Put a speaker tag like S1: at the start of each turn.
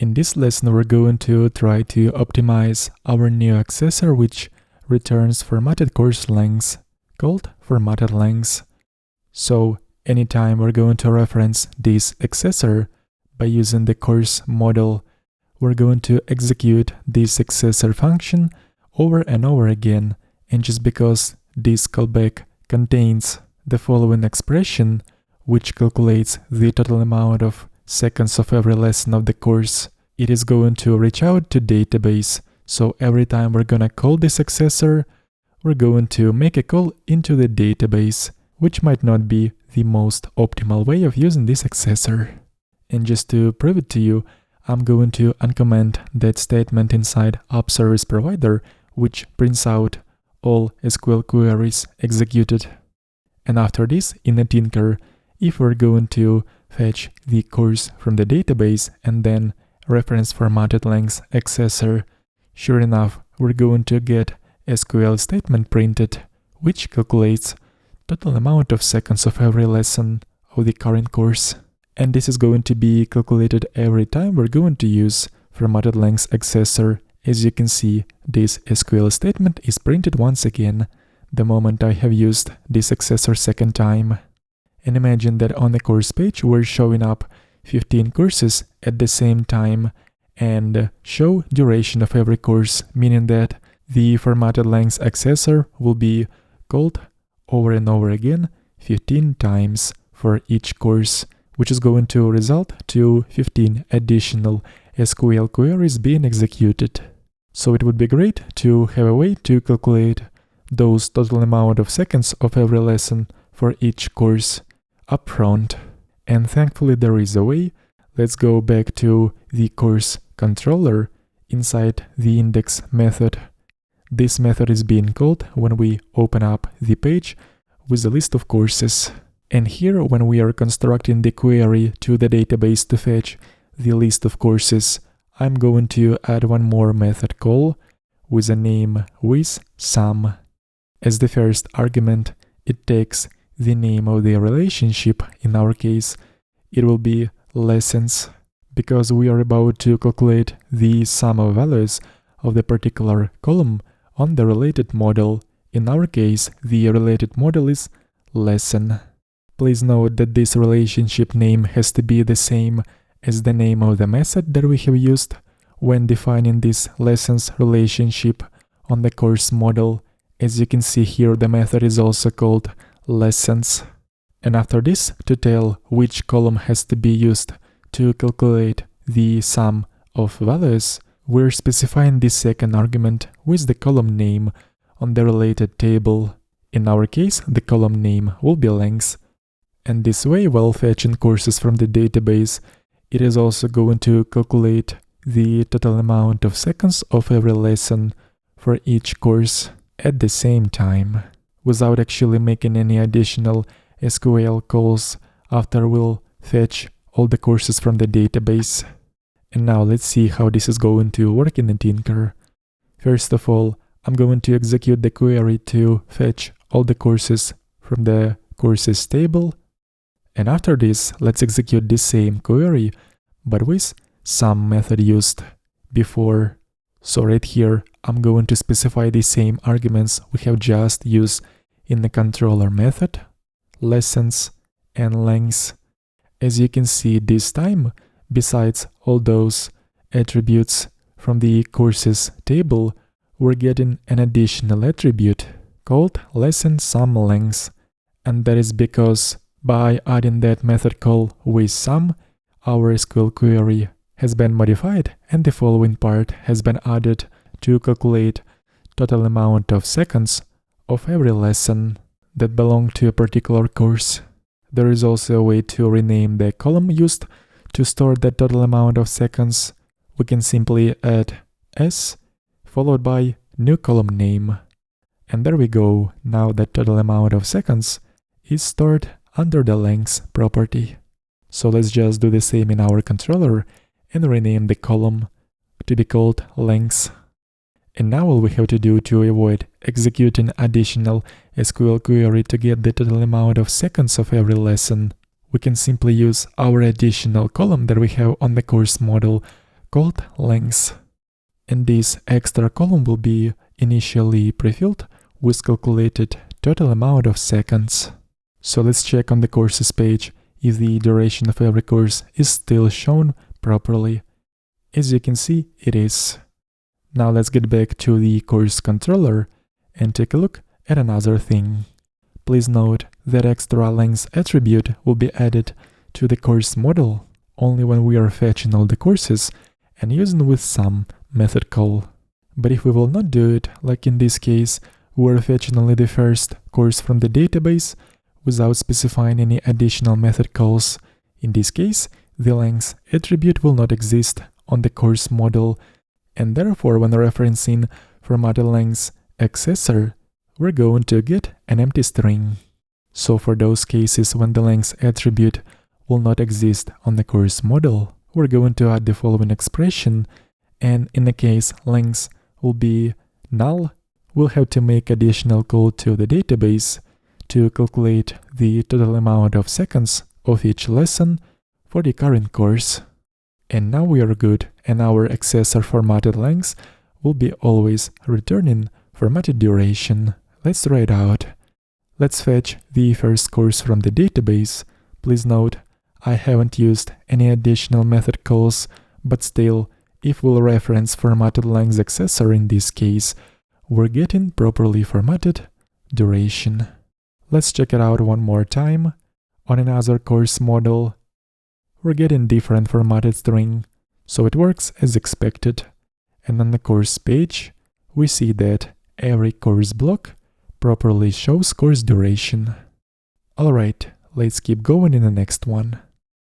S1: In this lesson, we're going to try to optimize our new accessor which returns formatted course lengths called formattedLength. So anytime we're going to reference this accessor by using the course model, we're going to execute this accessor function over and over again. And just because this callback contains the following expression, which calculates the total amount of seconds of every lesson of the course, it is going to reach out to database. So every time we're gonna call this accessor, we're going to make a call into the database, which might not be the most optimal way of using this accessor. And just to prove it to you, I'm going to uncomment that statement inside app service provider, which prints out all SQL queries executed. And after this, in a tinker, if we're going to fetch the course from the database and then reference formattedLength accessor, sure enough, we're going to get SQL statement printed, which calculates total amount of seconds of every lesson of the current course. And this is going to be calculated every time we're going to use formattedLength accessor. As you can see, this SQL statement is printed once again the moment I have used this accessor second time. And imagine that on the course page we're showing up 15 courses at the same time and show duration of every course, meaning that the formattedLength accessor will be called over and over again 15 times for each course, which is going to result to 15 additional SQL queries being executed. So it would be great to have a way to calculate those total amount of seconds of every lesson for each course upfront. And thankfully there is a way. Let's go back to the course controller inside the index method. This method is being called when we open up the page with a list of courses. And here, when we are constructing the query to the database to fetch the list of courses, I'm going to add one more method call with a name withSum. As the first argument, it takes the name of the relationship. In our case, it will be lessons, because we are about to calculate the sum of values of the particular column on the related model. In our case, the related model is lesson. Please note that this relationship name has to be the same as the name of the method that we have used when defining this lessons relationship on the course model. As you can see here, the method is also called lessons. And after this, to tell which column has to be used to calculate the sum of values, we're specifying the second argument with the column name on the related table. In our case, the column name will be length. And this way, while fetching courses from the database, it is also going to calculate the total amount of seconds of every lesson for each course at the same time, without actually making any additional SQL calls after we'll fetch all the courses from the database. And now let's see how this is going to work in the tinker. First of all, I'm going to execute the query to fetch all the courses from the courses table. And after this, let's execute the same query, but with some method used before. So right here, I'm going to specify the same arguments we have just used in the controller method, lessons and length. As you can see this time, besides all those attributes from the courses table, we're getting an additional attribute called lesson sum length. And that is because by adding that method call withSum, our SQL query has been modified and the following part has been added to calculate total amount of seconds of every lesson that belong to a particular course. There is also a way to rename the column used to store the total amount of seconds. We can simply add S followed by new column name. And there we go. Now the total amount of seconds is stored under the length property. So let's just do the same in our controller and rename the column to be called length. And now all we have to do to avoid executing additional SQL query to get the total amount of seconds of every lesson, we can simply use our additional column that we have on the course model called length. And this extra column will be initially prefilled with calculated total amount of seconds. So let's check on the courses page if the duration of every course is still shown properly. As you can see, it is. Now let's get back to the course controller and take a look at another thing. Please note that extra length attribute will be added to the course model only when we are fetching all the courses and using with some method call. But if we will not do it, like in this case, we are fetching only the first course from the database without specifying any additional method calls. In this case, the length attribute will not exist on the course model, and therefore when referencing formattedLength accessor, we're going to get an empty string. So for those cases when the length attribute will not exist on the course model, we're going to add the following expression, and in the case length will be null, we'll have to make additional call to the database to calculate the total amount of seconds of each lesson for the current course. And now we are good, and our accessor formattedLength will be always returning formatted duration. Let's try it out. Let's fetch the first course from the database. Please note, I haven't used any additional method calls, but still, if we'll reference formattedLength accessor in this case, we're getting properly formatted duration. Let's check it out one more time. On another course model, we're getting different formatted string, so it works as expected. And on the course page, we see that every course block properly shows course duration. Alright, let's keep going in the next one.